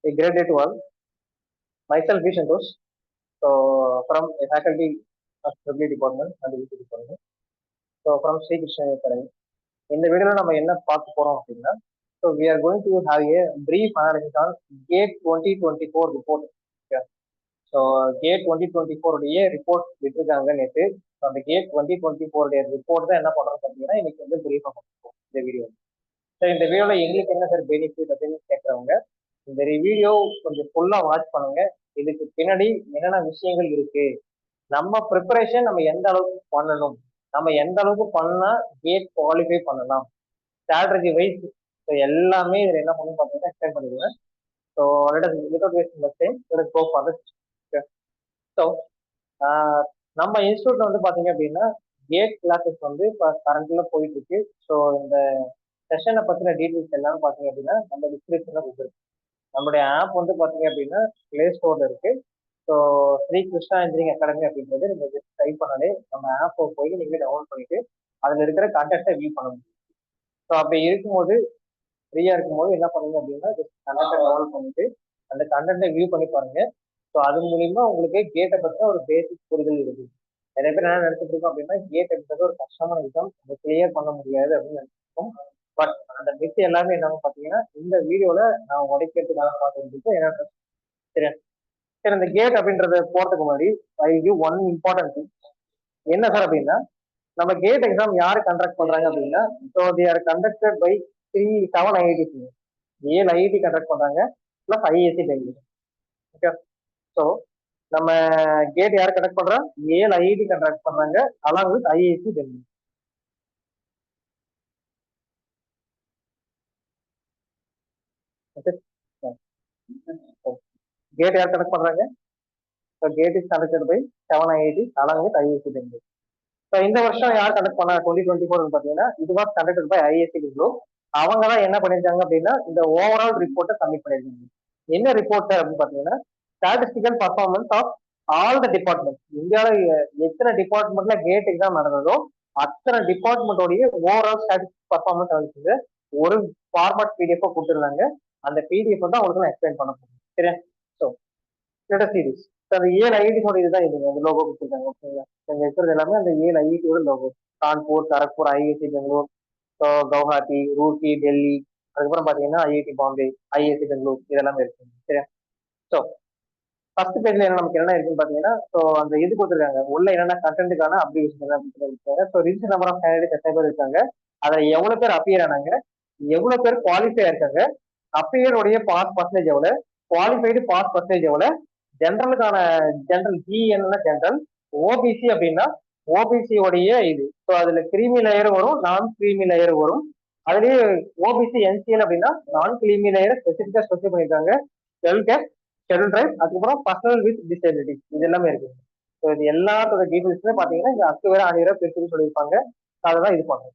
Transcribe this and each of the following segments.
A great day to all. Myself, V. Santosh. So, from a faculty of Triple Department and EC Department. So, from Sri Krishna Academy. இந்த வீடியோல நம்ம என்ன பார்க்க போறோம் அப்படின்னா, so we are going to have a brief analysis on GATE 2024 report. So GATE 2024 உடைய report விட்டுருக்காங்க நேற்று. அந்த கேட் 2024 உடைய ரிப்போர்ட் தான் என்ன பண்றோம் பார்த்தீங்கன்னா, இன்னைக்கு வந்து பிரீஃபாக பார்ப்போம் இந்த வீடியோ. ஸோ இந்த வீடியோல எங்களுக்கு என்ன சார் பெனிஃபிட் அப்படின்னு கேட்கறவங்க இந்த வீடியோ கொஞ்சம் ஃபுல்லா வாட்ச் பண்ணுங்க. இதுக்கு பின்னாடி என்னென்ன விஷயங்கள் இருக்கு, நம்ம ப்ரிப்பரேஷன் நம்ம எந்த அளவுக்கு பண்ணணும், நம்ம எந்த அளவுக்கு பண்ணா கேட் குவாலிஃபை பண்ணலாம், ஸ்ட்ராட்டஜி வைஸ் எல்லாமே இதுல என்ன பண்ணணும் பார்த்தீங்கன்னா எக்ஸ்பிளைன் பண்ணிடுவேன். So without wasting time let's go for this. So நம்ம இன்ஸ்டியூட்ல வந்து பாத்தீங்க அப்படின்னா கேட் கிளாஸஸ் வந்து இப்போ கரண்ட்ல போயிட்டு இருக்கு. ஸோ இந்த செஷனை பத்தின டீட்டெயில்ஸ் எல்லாமே பாத்தீங்க அப்படின்னா நம்ம டிஸ்கிரிப்ஷன்ல கொடுத்துருக்கு. நம்மளுடைய ஆப் வந்து பாத்தீங்க அப்படின்னா பிளே ஸ்டோர்ல இருக்கு. So Shri Krishna engineering academy அப்படின்றது நீங்க ஜஸ்ட் டைப் பண்ணாலே நம்ம ஆப்பை போய் நீங்க டவுன்லோட் பண்ணிட்டு அதுல இருக்கிற கண்டென்ட்டை வியூ பண்ண முடியும். ஸோ அப்படி இருக்கும்போது ஃப்ரீயா இருக்கும்போது என்ன பண்ணுங்க அப்படின்னா ஜஸ்ட் கண்டென்ட்டை டவுன்லோட் பண்ணிட்டு அந்த கண்டென்ட்டை வியூ பண்ணி பாருங்க. ஸோ அது மூலியமா உங்களுக்கு கேட்டை பத்தின ஒரு பேசிக் புரிதல் இருக்கு. நிறைய பேர் என்ன நினைச்சிட்டு இருக்கோம் அப்படின்னா கேட் அப்படின்றது ஒரு கஷ்டமான எக்ஸாம், அதை கிளியர் பண்ண முடியாது அப்படின்னு நினைச்சிருக்கோம். பட் அந்த மிஸ் எல்லாமே என்னன்னு பாத்தீங்கன்னா இந்த வீடியோல நான் உடைக்கிறதுக்காக பார்த்துட்டு என்ன சரி சரி இந்த கேட் அப்படின்றத போறதுக்கு முன்னாடி I give one important thing. என்ன சார் அப்படின்னா, நம்ம கேட் எக்ஸாம் யாரு கண்டக்ட் பண்றாங்க அப்படின்னா, so the are conducted by 7 IIT. 7 IIT conduct பண்றாங்க plus IISc Bangalore. Okay. So நம்ம கேட் யார் கண்டக்ட் பண்றா, 7 ஐஐடி கண்டக்ட் பண்றாங்க along with IISc Bangalore. GATE யார் கண்டக்ட் பண்றாங்க, so GATE is conducted by 7 IIT along with IISc Bangalore. So இந்த வருஷம் யார் கண்டக்ட் பண்ணா 2024 பார்த்தீங்கன்னா இது was conducted by IISc Bangalore. அவங்க தான் என்ன பண்ணிருக்காங்க அப்படின்னா இந்த ஓவரால் ரிப்போர்ட்டை சப்மிட் பண்ணிருக்காங்க. என்ன ரிப்போர்ட் அப்படின்னு பார்த்தீங்கன்னா statistical performance of all the department. இந்தியாவில் எத்தனை டிபார்ட்மெண்ட்ல கேட் எக்ஸாம் நடந்ததோ அத்தனை டிபார்ட்மெண்டோடைய ஓவரால் ஸ்டாட்டிஸ்டிக் பர்ஃபார்மன்ஸ் அனுப்பிச்சு ஒரு ஃபார்மட் பிடிஎஃப் கொடுத்துருந்தாங்க. அந்த பிடிஎஃப் தான் உங்களுக்கு நான் எக்ஸ்பிளைன் பண்ண போறேன். சரியா? ஸோ சீரிஸ் அந்த 7 ஐஐடியோட இதுதான் இது அந்த லோகோ கொடுத்துருக்காங்க. ஓகேங்களா? இங்க இருக்கிறது எல்லாமே அந்த 7 ஐஐடியோட logo. Kanpur, Kharagpur, IISc Bangalore, so Guwahati, Roorkee, Delhi, அதுக்கப்புறம் பாத்தீங்கன்னா ஐஐடி பாம்பே, ஐஐசி பெங்களூர் இதெல்லாமே இருக்கு. சரியா? ஸோ ஃபர்ஸ்ட் பேஜ்ல என்ன நமக்கு என்ன இருக்குன்னு பாத்தீங்கன்னா, ஸோ அந்த இது கொடுத்துருக்காங்க உள்ள என்னென்ன கண்டென்ட்டுக்கான அப்ளிகேஷன் அப்படின்னு so register number of candidate எத்தனை பேர் இருக்காங்க, அதுல எவ்வளவு பேர் அப்பியர் ஆனாங்க, எவ்வளவு பேர் குவாலிஃபை இருக்காங்க, அப்பியர் உடைய பாஸ் பர்சன்டேஜ் எவ்வளவு, குவாலிஃபைடு பாஸ் பர்சன்டேஜ் எவ்வளவு, ஜென்ரலுக்கான ஜென்ரல் ஜிஎன் ஜென்ரல், ஓபிசி அப்படின்னா ஓபிசி உடைய இது. ஸோ அதுல கிரீமி லேயர் வரும், நான் கிரீமி லேயர் வரும். அதுலயே ஓபிசி என்சிஎல் அப்படின்னா நான் கிரீமி லேயர் ஸ்பெசிபிக்கா ஸ்பெசிஃபை பண்ணிருக்காங்க. ஷெட்யூல் ட்ரைப், அதுக்கப்புறம் பர்சனல் வித் டிசேபிலிட்டி இது எல்லாமே இருக்கு. ஸோ இது எல்லாத்தோட டீடைல்ஸ்மே பாத்தீங்கன்னா இந்த 10 பேர் 10 பிரிச்சு சொல்லியிருப்பாங்க. அதுதான் இது பண்ணுங்க.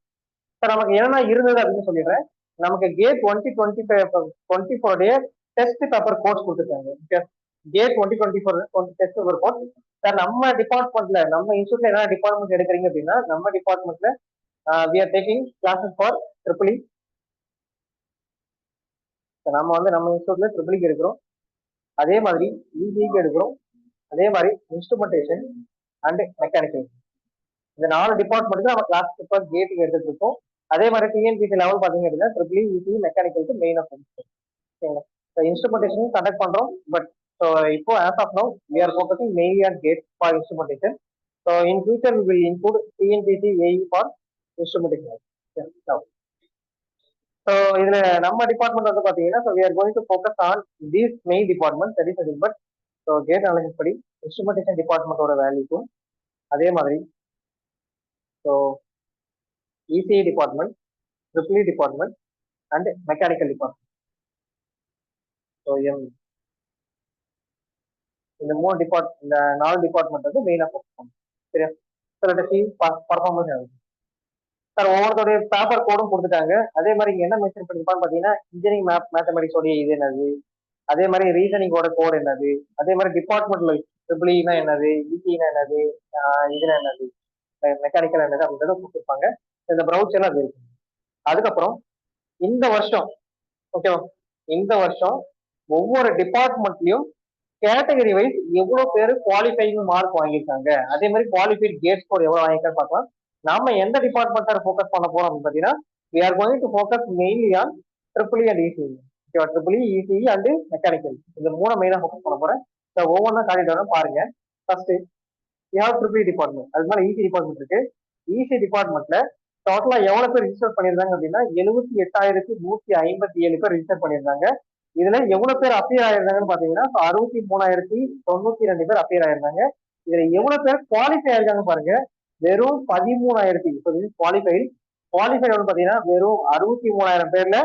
சார் நமக்கு என்னென்ன இருந்தது அப்படின்னு சொல்லிடுறேன். நமக்கு கேட் 2024 டெஸ்ட் பேப்பர் கோர்ஸ் கொடுத்துருக்காங்க. GATE 2024 test paper course. Sir நம்ம டிபார்ட்மெண்ட்ல நம்ம இன்ஸ்டியூட்ல என்ன டிபார்ட்மெண்ட் எடுக்கிறீங்க அப்படின்னா நம்ம டிபார்ட்மெண்ட்ல we are taking classes for triple E. நம்ம வந்து நம்ம இன்ஸ்டியூட்ல ட்ரிபிள் இ எடுக்கிறோம், அதே மாதிரி இசிக்கு எடுக்கிறோம், அதே மாதிரி இன்ஸ்ட்ருமெண்டேஷன் அண்ட் மெக்கானிக்கல். இந்த 4 டிபார்ட்மெண்ட்டுக்கு நம்ம கிளாஸ் பேப்பர் கேட்டுக்கு எடுத்துட்டு இருக்கோம். அதே மாதிரி டிஎன்பிசி லெவல் பாத்தீங்க அப்படின்னா ட்ரிபிள் இசி மெக்கானிக்கலுக்கு மெயின் ஆஃப் ஓகேங்களா. இன்ஸ்ட்ருமெண்டேஷன் கண்டக்ட் பண்றோம். பட் இப்போ as of now we are focusing mainly on gate for instrumentation. So in future we will include TNPC AE for instrumentation. Yeah, now. So இதுல நம்ம department வந்து பாத்தீங்கன்னா so we are going to focus on these main departments, that is nothing but so gate analysis படி instrumentation டிபார்ட்மெண்டோட வேல்யூக்கும் அதே மாதிரி so ECE department, triple E department and mechanical department. So இந்த 4 department வந்து மெயினா ஃபோக்கஸ் பண்ணும். சரியா? பர்ஃபார்மன்ஸ் சார் ஒவ்வொருத்தருடைய paper கோடும் கொடுத்துட்டாங்க. அதே மாதிரி இங்க என்ன மென்ஷன் பண்ணிருப்பான்னு பாத்தீங்கன்னா இன்ஜினியரிங் மேத்தமெட்டிக்ஸ் உடைய இது என்னது, அதே மாதிரி ரீசனிங்கோட கோட் என்னது, அதே மாதிரி டிபார்ட்மெண்ட்ல ட்ரிபிள் இனா என்னது, இசினா என்னது, இதுனா என்னது, மெக்கானிக்கல் என்னது அப்படின்றத கொடுத்துருப்பாங்க. இந்த ப்ரௌச்சர்ல அது இருக்கு. அதுக்கப்புறம் இந்த வருஷம் ஓகேவா, இந்த வருஷம் ஒவ்வொரு டிபார்ட்மெண்ட்லயும் கேட்டகரி வைஸ் எவ்வளவு பேர் குவாலிஃபைங் மார்க் வாங்கியிருக்காங்க, அதே மாதிரி குவாலிஃபைட் கேட் ஸ்கோர் எவ்வளவு வாங்கியிருக்கான்னு பார்க்கலாம். நாம எந்த டிபார்ட்மெண்ட் ஃபோக்கஸ் பண்ண போறோம் அப்படின்னு பாத்தீங்கன்னா, we are going to focus mainly on triple and ECE. ஓகேவா, ட்ரிபிள் இசிஇ அண்ட் மெக்கானிக்கல், இந்த மூணு மெயினா ஃபோக்கஸ் பண்ண போறேன். ஸோ ஒவ்வொன்றா காட்டிட்டு வரோம் பாருங்க. ஃபர்ஸ்ட் ட்ரிபிள் டிபார்ட்மெண்ட், அது மாதிரி இசி டிபார்ட்மெண்ட் இருக்கு. இசி டிபார்ட்மெண்ட்ல டோட்டலா எவ்வளவு பேர் ரிஜிஸ்டர் பண்ணியிருந்தாங்க அப்படின்னா 78,157 பேர் ரிஜிஸ்டர் பண்ணியிருந்தாங்க. இதுல எவ்வளவு பேர் அப்பியர் ஆயிருந்தாங்கன்னு பாத்தீங்கன்னா 63,992 பேர் அப்பியர் ஆயிருந்தாங்க. இதுல எவ்வளவு பேர் குவாலிஃபை ஆயிருக்காங்க பாருங்க, வெறும் 13,000. குவாலிஃபை பாத்தீங்கன்னா வெறும் 63,000 பேர்ல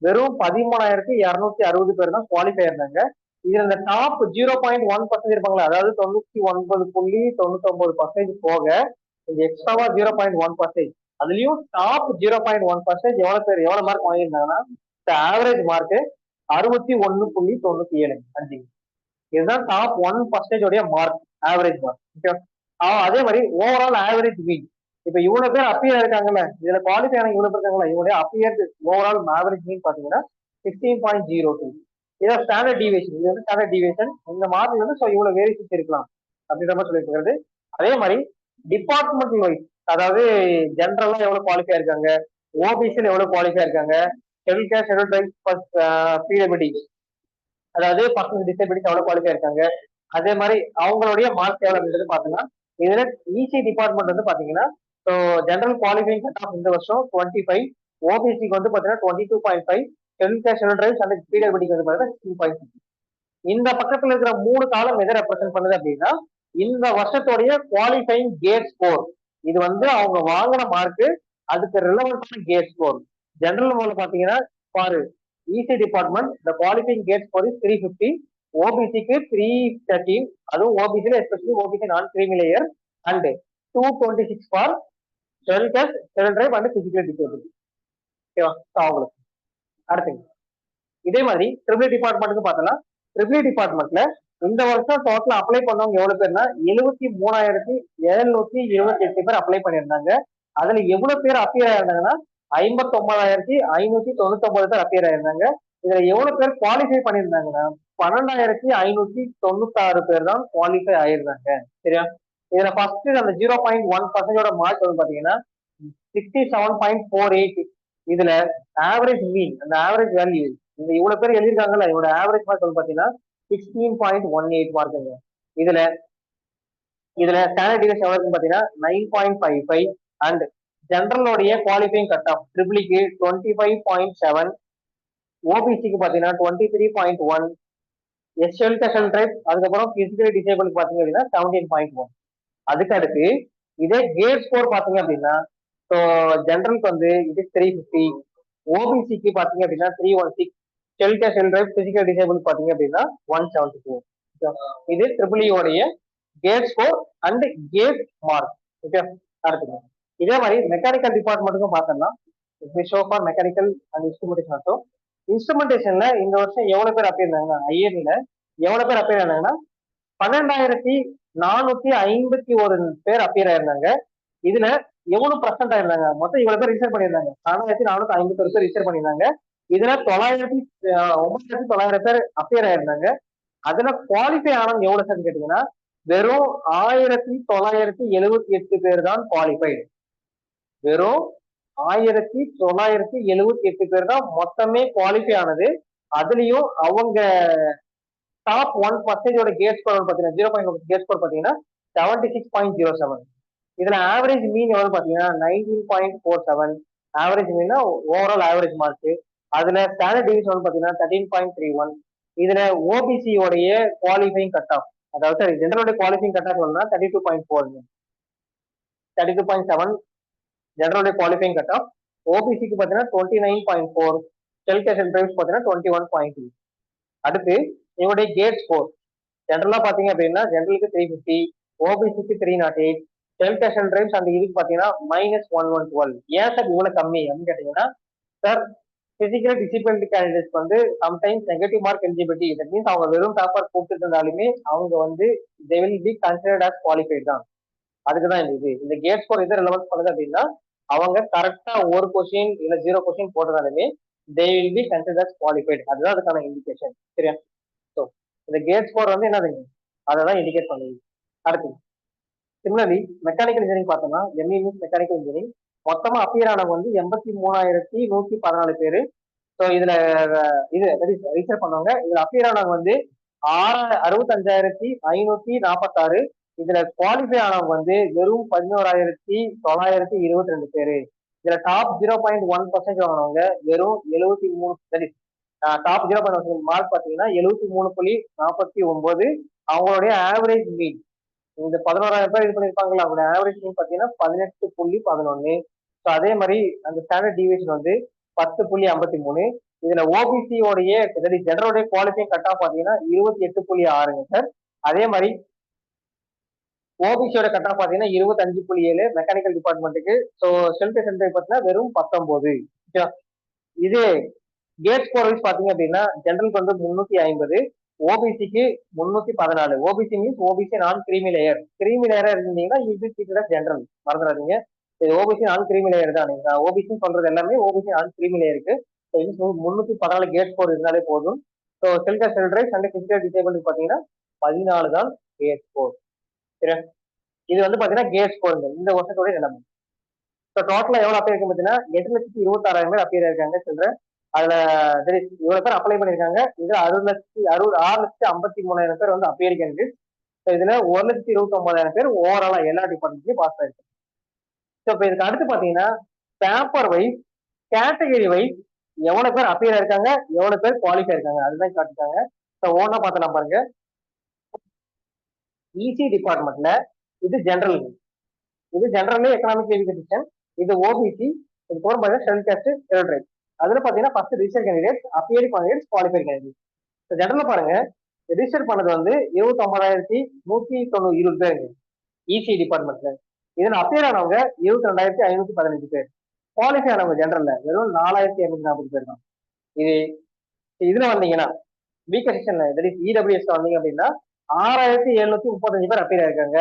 வெறும் 13,260 பேர் தான் குவாலிஃபை இருந்தாங்க. இதுல இந்த டாப் 0.1% இருப்பாங்களா, அதாவது 99.99% போக இந்த எக்ஸ்ட்ராவா 0.1%, அதுலயும் டாப் 0.1% எவ்வளவு மார்க் வாங்கியிருந்தாங்கன்னா ஆவரேஜ் மார்க் 61.97. இதுதான் டாப் 1% உடைய மார்க், ஆவரேஜ் மார்க். அதே மாதிரி ஓவரால் ஆவரேஜ் மீன், இப்ப இவ்வளவு பேர் அப்பியர் இருக்காங்கல்ல, இதுல குவாலிஃபை ஆன இவ்வளவு பேர் இருக்காங்களா, இவங்களுடைய அப்பியர் ஓவரால் ஆவரேஜ் மீன் பாத்தீங்கன்னா 16.02. இதான் ஸ்டாண்டர்ட் டிவியேஷன். இது வந்து ஸ்டாண்டர்ட் டிவியேஷன். இந்த மார்க்ல வந்து இவ்வளவு வேரியேஷன்ஸ் இருக்கலாம் அப்படின்ற மாதிரி சொல்லியிருக்கிறது. அதே மாதிரி டிபார்ட்மெண்ட் வைஸ், அதாவது ஜென்ரலா எவ்வளவு குவாலிஃபை இருக்காங்க, ஓபிசியில் எவ்வளவு குவாலிஃபை இருக்காங்க, schedule caste, schedule tribes, PWD, அதாவது பர்சனல் டிசபிலிட்டி எவ்வளவு குவாலிஃபை இருக்காங்க, அதே மாதிரி அவங்களுடைய மார்க் எவ்வளவு அப்படின்றது பாத்தீங்கன்னா, இதுல இசி டிபார்ட்மெண்ட் வந்து பாத்தீங்கன்னா ஜெனரல் குவாலிஃபைங் கட் ஆஃப் இந்த வருஷம் 25, ஓபிசிக்கு வந்து பாத்தீங்கன்னா 22.5, schedule caste, schedule tribes and பிடபிள்யூடிக்கு வந்து பாத்தீங்கன்னா 16.6. இந்த பக்கத்துல இருக்கிற மூணு காலம் எதை ரெப்ரசென்ட் பண்ணுது அப்படின்னா, இந்த வருஷத்துடைய குவாலிஃபைங் கேட் ஸ்கோர். இது வந்து அவங்க வாங்கின மார்க், அதுக்கு ரிலவெண்டான கேட் ஸ்கோர். ஜெனரல் மூலம் பாத்தீங்கன்னா பாரு, EC department the qualifying gate score is 350, ஓபிசிக்கு 313, அதுவும் ஓபிசில especially OBC non creamy layer, and 226 for schedule caste, schedule tribe and physical disability. ஓகேவா, அவங்களுக்கு அடுத்து இதே மாதிரி ட்ரிபிள் டிபார்ட்மெண்ட்டுக்கு பார்த்தலாம். ட்ரிபிள் டிபார்ட்மெண்ட்ல இந்த வருஷம் டோட்டல் அப்ளை பண்ணவங்க எவ்வளவு பேர்னா 73,728 பேர் அப்ளை பண்ணியிருந்தாங்க. அதுல எவ்வளவு பேர் அப்பியர் ஆயிருந்தாங்கன்னா 59,599 பேர் அப்பியர் ஆயிருந்தாங்க. இதுல எவ்வளவு பேர் குவாலிஃபை பண்ணியிருந்தாங்கன்னா 12,596 பேர் தான் குவாலிஃபை ஆயிருந்தாங்க. சரியா, இதுல ஃபர்ஸ்ட் அந்த 0.1% மார்க் வந்து பாத்தீங்கன்னா 67.48. இதுல ஆவரேஜ் மீன், அந்த ஆவரேஜ் வேல்யூ, இந்த இவ்வளவு பேர் எழுதியிருக்காங்கல்ல, இதோட ஆவரேஜ் மார்க் வந்து பாத்தீங்கன்னா 16.18 மார்க்குங்க. இதுல ஸ்டாண்டர்ட் டிவியேஷன் எவ்வளவு பாத்தீங்கன்னா 9.55, அண்ட் ஜெனரலோடைய குவாலிஃபைங் கட் ஆஃப் ட்ரிபிளிக்கு 25.7, ஓபிசிக்கு பாத்தீங்கன்னா 23.1, எஸ்எல் ட்ரைப், அதுக்கப்புறம் பிசிக்கலி டிசேபிள் பாத்தீங்க அப்படின்னா 17.1. அதுக்கு அடுத்து இதே கேட் ஸ்கோர் பாத்தீங்க அப்படின்னா ஜெனரலுக்கு வந்து இது 350, ஓபிசிக்கு பாத்தீங்க அப்படின்னா 316, ஷெல் ட்ரைப், பிசிக்கல் டிசேபிள் பாத்தீங்க அப்படின்னா 172. இது ட்ரிபிளியோடைய GATE score and GATE mark. Okay, அடுத்து இதே மாதிரி மெக்கானிக்கல் டிபார்ட்மெண்ட்டுக்கும் பார்த்தோம்னா so for mechanical and instrumentation also. இன்ஸ்ட்ருமெண்டேஷன்ல இந்த வருஷம் எவ்வளவு பேர் அப்பியர் இருந்தாங்க, ஐஏபில எவ்வளவு பேர் அப்பியர் ஆனாங்கன்னா 12,451 பேர் அப்பியர் ஆயிருந்தாங்க. இதுல எவ்வளவு பர்சன்ட் ஆயிருந்தாங்க, மொத்தம் இவ்வளவு பேர் ரிஜிஸ்டர் பண்ணியிருந்தாங்க, 4,451 பேர் ரிஜிஸ்டர் பண்ணியிருந்தாங்க. இதுல 9,900 பேர் அப்பியர் ஆயிருந்தாங்க. அதுல குவாலிஃபை ஆனவங்க எவ்வளவு சார் கேட்டீங்கன்னா வெறும் 1,978 பேர் தான் குவாலிஃபைடு. வெறும் 1,978 பேர் தான் மொத்தமே குவாலிஃபை ஆனது. அதுலயும் அவங்க டாப் 1% கேட் ஸ்கோர் பாத்தீங்கன்னா 0.1 கேட் ஸ்கோர் பாத்தீங்கன்னா 76.07. இதுல ஆவரேஜ் மீன் எவ்வளவு பாத்தீங்கன்னா 19.47 average mean, overall average mark. அதுல ஸ்டாண்டர்ட் டிவிஷன் பாத்தீங்கன்னா 13.31. இதுல ஓபிசி உடைய குவாலிஃபைங் கட் ஆஃப், அதாவது ஜெனரலோட குவாலிஃபைங் கட் ஆஃப் 32.4, 32.7 ஜெனரலோட குவாலிஃபைங் கட் ஆஃப். ஓபிசிக்கு பாத்தீங்கன்னா 29.4, ஷெல் கேஸ்ட் ட்ரைப்ஸ் பாத்தீங்கன்னா 21.2. அடுத்து இவருடைய கேட் ஸ்கோர் ஜெனரலா பாத்தீங்க அப்படின்னா ஜெனரலுக்கு 350, ஓபிசிக்கு 308, ஷெல் கேஸ்ட் ட்ரைப்ஸ் அந்த இதுக்கு பாத்தீங்கன்னா -1112. ஏன் சார் இவ்வளவு கம்மி அப்படின்னு கேட்டீங்கன்னா, சார் பிசிக்கல் டிசிபிலிட்டி கேண்டிடேட்ஸ் வந்து sometimes negative mark eligibility, that means அவங்க வெறும் டாப்பர் கூப்பிட்டு இருந்தாலுமே அவங்க வந்து தே will be considered as qualified தான். அதுக்குதான் இந்த கேட் ஸ்கோர் எது ரெலவன்ஸ் பண்ணுது அப்படின்னா, அவங்க கரெக்டா ஒரு கொஸ்டின் இல்ல 0 கொஸ்டின் போட்டதாலுமே they will be considered qualified. அதுதான் அதுக்கான இண்டிகேஷன். சரியா? ஸோ இந்த கேட் ஸ்கோர் வந்து என்னதுங்க, அதை தான் இண்டிகேட் பண்ணுது. அடுத்து சிமிலர்லி மெக்கானிக்கல் இன்ஜினியரிங் பார்த்தோம்னா எம்இ மீன்ஸ் மெக்கானிக்கல் இன்ஜினியரிங். மொத்தமா அப்பியர் ஆனவங்க வந்து 83,114 பேரு. ஸோ இதுல இது ரிஜிஸ்டர் பண்ணவங்க, இதுல அப்பியர் ஆனவங்க வந்து 65,546. இதுல குவாலிஃபை ஆனவங்க வந்து வெறும் 11,922 பேரு. இதுல டாப் 0.1% வாங்கினவங்க வெறும் 73. டாப் 0.1 மார்க் பாத்தீங்கன்னா 73.49. அவங்களுடைய ஆவரேஜ் மீன் இந்த 11,000 பேர் இது பண்ணிருப்பாங்களா, அவங்களோட ஆவரேஜ் மீன் பாத்தீங்கன்னா 18.11. ஸோ அதே மாதிரி அந்த ஸ்டாண்டர்ட் டிவியேஷன் வந்து 10.53. இதுல ஓபிசியோடைய ஜெனரலுடைய குவாலிஃபைங் கட் ஆஃப் பாத்தீங்கன்னா 28.6ங்க சார். அதே மாதிரி ஓபிசியோட கட் ஆஃப் பாத்தீங்கன்னா 25.7 மெக்கானிக்கல் டிபார்ட்மெண்ட்டுக்கு. ஸோ செல்ஃப் சென்டர் பார்த்தீங்கன்னா வெறும் 19. இது கேட் ஸ்கோர் வைஸ் பாத்தீங்க அப்படின்னா ஜெனரலுக்கு வந்து 350, ஓபிசிக்கு 314. OBC means OBC non creamy layer. Creamy லேயரா இருந்தீங்கன்னா இது ஜெனரல், மறந்துடாதீங்க. இது ஓபிசி நான் கிரீமி லேயர் தான். நீங்க ஓபிசி சொல்றது எல்லாமே ஓபிசி நான் கிரீமி லேயருக்கு 314 கேட் ஸ்கோர் இருந்தாலே போதும். ஸோ செல்ஃப் செல்ட்ரைஸ் அண்ட் பிசிக்கல் டிசேபிள் பாத்தீங்கன்னா 14 தான் கேட் ஸ்கோர். சரியா? இது வந்து பாத்தீங்கன்னா கேட் ஸ்கோருங்க இந்த வருஷத்தோட நிலைமை. ஸோ டோட்டலா எவ்வளவு அப்பியர் இருக்கு பாத்தீங்கன்னா 8,26,000 பேர் அப்பியர் இருக்காங்க சில்ட்ரன். அதுல இவ்வளவு பேர் அப்ளை பண்ணிருக்காங்க. இது 6,53,000 பேர் வந்து அப்பியர் கேண்டிடேட். இதுல 1,29,000 பேர் ஓவராலா எல்லா டிபார்ட்மெண்ட்லயும் பாஸ் ஆயிருக்கு. ஸோ இப்போ இதுக்கு அடுத்து பாத்தீங்கன்னா பேப்பர் வைஸ், கேட்டகரி வைஸ் எவ்வளவு பேர் அப்பியர் இருக்காங்க, எவ்வளவு பேர் குவாலிஃபை இருக்காங்க அதுதான் காட்டுறாங்க. ஸோ ஓனா பார்த்தலாம் பாருங்க. இசி டிபார்ட்மெண்ட்ல இது ஜெனரல், இது ஜெனரல் எக்கனாமிக் எஜுகேஷன். இது ஓபிசி, இது போற பாத்தீங்கன்னா ஷெல் காஸ்ட் ஷெல் ரைட். அதுல பாத்தீங்கன்னா first register candidate, appearing candidate, qualified candidate. General பாருங்க, ரிஜிஸ்டர் பண்ணது வந்து 29,120 பேர் இசி டிபார்ட்மெண்ட்ல. இதுல அப்பியர் ஆனவங்க 22,515 பேர். குவாலிஃபை ஆனவங்க ஜெனரல்ல வெறும் 4,240 பேர் தான். இது இதுல வந்தீங்கன்னா வீக்கர் செக்ஷன்ல இடபிள்யூஎஸ் வந்தீங்க அப்படின்னா 6,735 பேர் அப்பியர் ஆயிருக்காங்க.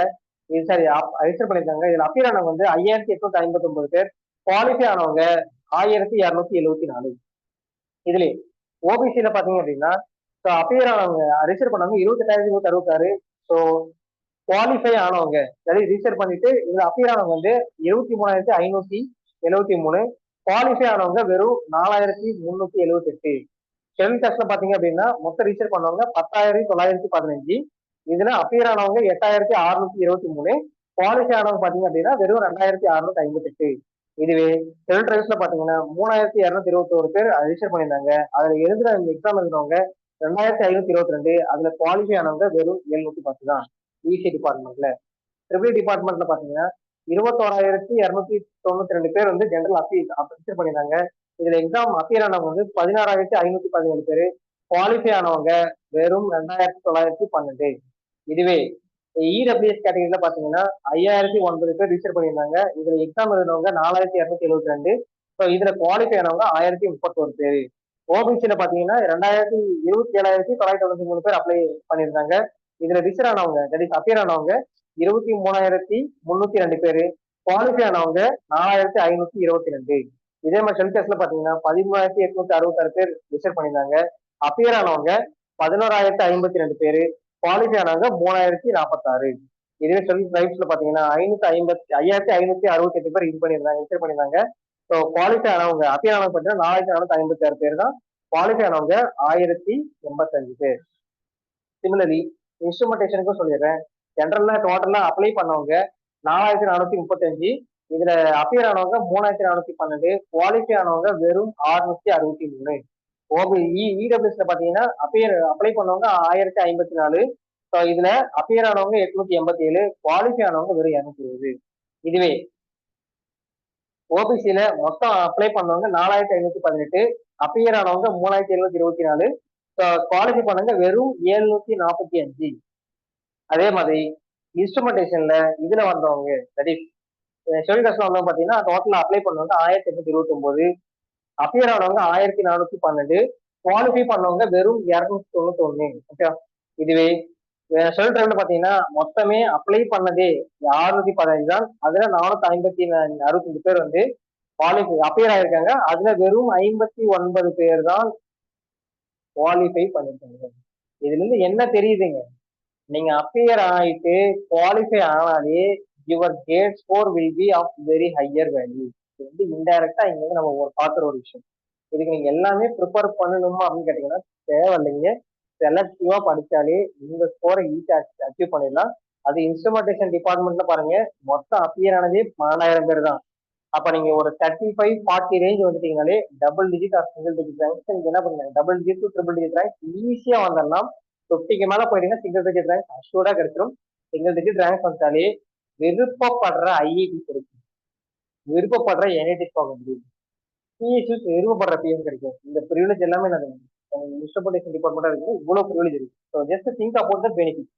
இது சரி ரிஜிஸ்டர் பண்ணிருக்காங்க. இதுல அப்பியர் ஆனவங்க வந்து 5,859 பேர். குவாலிஃபை ஆனவங்க 1,274. இதுலயே ஓபிசியில பாத்தீங்க அப்படின்னா அப்பியர் ஆனவங்க ரிஜிஸ்டர் பண்ணவங்க 28,166. ஸோ குவாலிஃபை ஆனவங்க ரிஜிஸ்டர் பண்ணிட்டு இதுல அப்பியர் ஆனவங்க வந்து 23,573. குவாலிஃபை ஆனவங்க வெறும் 4,378. ஷெல் காஸ்ட்ல பாத்தீங்க அப்படின்னா மொத்தம் ரிஜிஸ்டர் பண்ணவங்க 10,915. இதுல அப்பியர் ஆனவங்க 8,623. குவாலிஃபை ஆனவங்க பாத்தீங்க அப்படின்னா வெறும் 2,658. இதுவே ஷெல் டிரைவ்ஸ்ல பாத்தீங்கன்னா 3,221 பேர் ரிஜிஸ்டர் பண்ணியிருந்தாங்க. அதுல எழுதுற எக்ஸாம் எழுதுனவங்க 2,522. அதுல குவாலிஃபை ஆனவங்க வெறும் 710 தான் இசி டிபார்ட்மெண்ட்ல. ட்ரிபிள் டிபார்ட்மெண்ட்ல பாத்தீங்கன்னா 21,292 பேர் வந்து ஜெனரல் ரிஜிஸ்டர் பண்ணியிருந்தாங்க. இதுல எக்ஸாம் அப்பியர் ஆனவங்க வந்து 16,517 பேரு. குவாலிஃபை ஆனவங்க வெறும் 2,912. இதுவே இடபிள்யூஎஸ் கேட்டகரியில பாத்தீங்கன்னா 5,009 பேர் ரிஜிஸ்டர் பண்ணியிருந்தாங்க. இதுல எக்ஸாம் எழுதினவங்க 4,272. ஸோ இதுல குவாலிஃபை ஆனவங்க 1,031 பேரு. ஓபிசியில பாத்தீங்கன்னா 27,993 பேர் அப்ளை பண்ணியிருந்தாங்க. இதுல ரிஜிஸ்டர் ஆனவங்க அப்பியர் ஆனவங்க 23,302 பேரு. குவாலிஃபை ஆனவங்க 4,522. இதே மாதிரி ஷெல் டெஸ்ட்ல பாத்தீங்கன்னா 13,866 பேர் ரிஜிஸ்டர் பண்ணியிருந்தாங்க. அப்பியர் ஆனவங்க 11,052 பேரு. குவாலிஃபை ஆனவங்க 3,046. இதுவே ஷெல் ரைட்ஸ்ல பாத்தீங்கன்னா 5,568 பேர் இது பண்ணியிருந்தாங்க, ரிஜிஸ்டர் பண்ணியிருந்தாங்க. ஸோ குவாலிஃபை ஆனவங்க அப்பியர் ஆனவங்க பாத்தீங்கன்னா 4,456 பேர் தான். குவாலிஃபை ஆனவங்க 1,085 பேர். சிமிலர்லி இன்ஸ்ட்ருமெண்டேஷனுக்கும் சொல்லிடுறேன். ஜெனரல்ல டோட்டலா அப்ளை பண்ணவங்க 4,435. இதுல அப்பியர் ஆனவங்க 3,412. குவாலிஃபை ஆனவங்க வெறும் 663. இடபிள்யூஎஸ்ல பாத்தீங்கன்னா அப்ளை பண்ணவங்க 1,054. ஸோ இதுல அப்பியர் ஆனவங்க 887. குவாலிஃபை ஆனவங்க வெறும் 220. இதுவே ஓபிசியில மொத்தம் அப்ளை பண்ணவங்க 4,518. அப்பியர் ஆனவங்க 3,724. குவாலிஃபை பண்ணவங்க வெறும் 745. அதே மாதிரி இன்ஸ்ட்ருமெண்டேஷன்ல இதுல வந்தவங்க ஷெல் காஸ்ட்ல வந்தவங்க பாத்தீங்கன்னா டோட்டலா அப்ளை பண்ணவங்க 1,829. அப்பியர் ஆனவங்க 1,412. குவாலிஃபை பண்ணவங்க வெறும் 291. ஓகே. இதுவே ஷெல் டிரைவ்ல பாத்தீங்கன்னா மொத்தமே அப்ளை பண்ணதே 615 தான். அதுல 465 பேர் வந்து குவாலிஃபை அப்பியர் ஆயிருக்காங்க. அதுல வெறும் 59 பேர் தான் குவாலிஃபை பண்ணிருக்காங்க. இதுல இருந்து என்ன தெரியுதுங்க? நீங்க அப்பியர் ஆயிட்டு குவாலிஃபை ஆனாலே your GATE score will be of very higher value. இது வந்து இன்டைரக்டா இங்க வந்து நம்ம ஒரு பாக்குற ஒரு விஷயம். இதுக்கு நீங்க எல்லாமே ப்ரிப்பேர் பண்ணணுமா அப்படின்னு கேட்டீங்கன்னா தேவையில்லைங்க. செலக்டிவா படிச்சாலே இந்த ஸ்கோரை ஈஸியா அச்சீவ் பண்ணிடலாம். அது இன்ஸ்ட்ருமெண்டேஷன் டிபார்ட்மெண்ட்ல பாருங்க, மொத்தம் அப்பியர் ஆனதே 12,000 பேர் தான். அப்ப நீங்க ஒரு 35-40 ரேஞ்ச் வந்துட்டீங்கனாலே double digit or single digit rank நீங்க என்ன பண்ணுங்க, double digit to triple digit rank ஈஸியா வந்துடலாம். 50க்கு மேல போயிட்டீங்கன்னா சிங்கிள் டிஜிட் ரேங்க் அஷ்யூர்டா கிடைச்சிடும். சிங்கிள் டிஜிட் ரேங்க் வந்துட்டாலே விருப்பப்படுற ஐஐடி கிடைக்கும், விருப்பப்படுற என்ஐடி போக முடியும், பிஎஸ்யூ விருப்பப்படுற பிஎஸ் கிடைக்கும். இந்த ப்ரிவிலேஜ் எல்லாமே நான் இன்ஸ்ட்ருமெண்டேஷன் டிபார்ட்மெண்டா இருக்கு, இவ்வளவு ப்ரிவிலேஜ் இருக்கு. So just think about the benefit.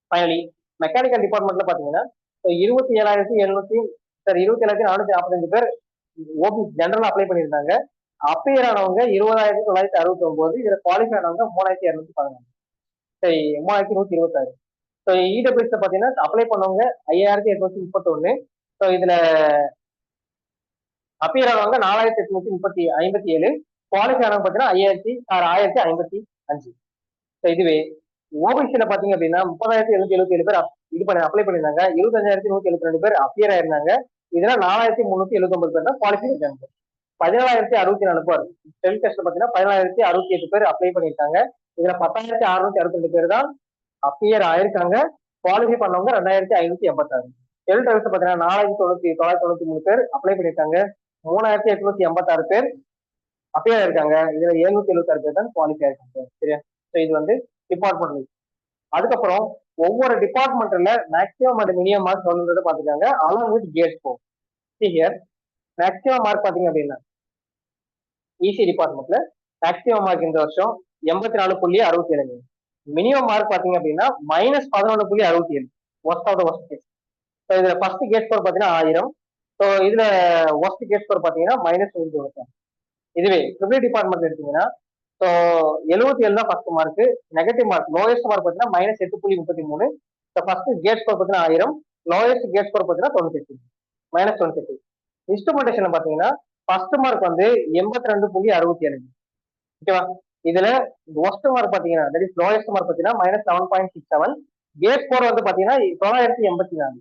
Finally mechanical டிபார்ட்மெண்ட்ல பாத்தீங்கன்னா 27,700 சார் 27,445 பேர் ஓபி ஜெனரல் அப்ளை பண்ணியிருந்தாங்க. அப்பியர் ஆனவங்க 20,969. இதுல குவாலிஃபை ஆனவங்க 3,216. சரி 3,126. ஸோ இடபிள்யூஎஸ்ல பாத்தீங்கன்னா அப்ளை பண்ணவங்க 5,831. ஸோ இதுல அப்பியர் ஆனவங்க 4,857. குவாலிஃபை ஆனவங்க பாத்தீங்கன்னா 1,055. ஸோ இதுவே ஓபிசியில பாத்தீங்க அப்படின்னா 30,777 பேர் இது பண்ணி அப்ளை பண்ணியிருந்தாங்க. 25,172 பேர் அப்பியர் ஆயிருந்தாங்க. இதுல 4,379 பேர் தான் குவாலிஃபை இருக்காங்க. 17,064 பேர் டெல் டெஸ்ட்ல பாத்தீங்கன்னா 17,068 பேர் அப்ளை பண்ணியிருக்காங்க. இதுல 10,662 பேர் தான் அப்பியர் ஆயிருக்காங்க. குவாலிஃபை பண்ணவங்க 2,586. டெல் டெஸ்ட் பாத்தீங்கன்னா 4,993 பேர் அப்ளை பண்ணியிருக்காங்க. 3,886 பேர் அப்பியர் ஆயிருக்காங்க. இதுல 776 பேர் தான் குவாலிஃபை ஆயிருக்காங்க. சரியா? ஸோ இது வந்து டிபார்ட்மெண்ட். அதுக்கப்புறம் ஒவ்வொரு டிபார்ட்மெண்ட்ல மேக்ஸிமம் அண்ட் மினிமம் மார்க் சொல்றதை பாத்துக்காங்க along with GATE score. Here maximum mark பாத்தீங்க அப்படின்னா இசி டிபார்ட்மெண்ட்ல மேக்ஸிமம் மார்க் இந்த வருஷம் 84.67. மினிமம் மார்க் பாத்தீங்க அப்படின்னா -11.67. Worst of the worst case. So இதுல ஃபர்ஸ்ட் கேட் ஸ்கோர் பாத்தீங்கன்னா 1000. ஸோ இதுல ஒஸ்ட் கேட் ஸ்கோர் பாத்தீங்கன்னா -1. இதுவே ட்ரிபிள் டிபார்ட்மெண்ட் எடுத்தீங்கன்னா ஸோ 77 தான் first mark. Negative mark lowest mark பார்த்தீங்கன்னா -8.33. ஸோ ஃபர்ஸ்ட் கேட் ஸ்கோர் பார்த்தீங்கன்னா 1000. லோயஸ்ட் கேட் ஸ்கோர் பார்த்தீங்கன்னா 98, -98. இன்ஸ்ட்ருமெண்டேஷன்ல பார்த்தீங்கன்னா ஃபர்ஸ்ட் மார்க் வந்து 82.67. ஓகேவா? இதுல ஒஸ்ட் மார்க் பார்த்தீங்கன்னா தட் இஸ் லோயஸ்ட் மார்க் பார்த்தீங்கன்னா -7.67. கேட் ஸ்கோர் வந்து பார்த்தீங்கன்னா 984.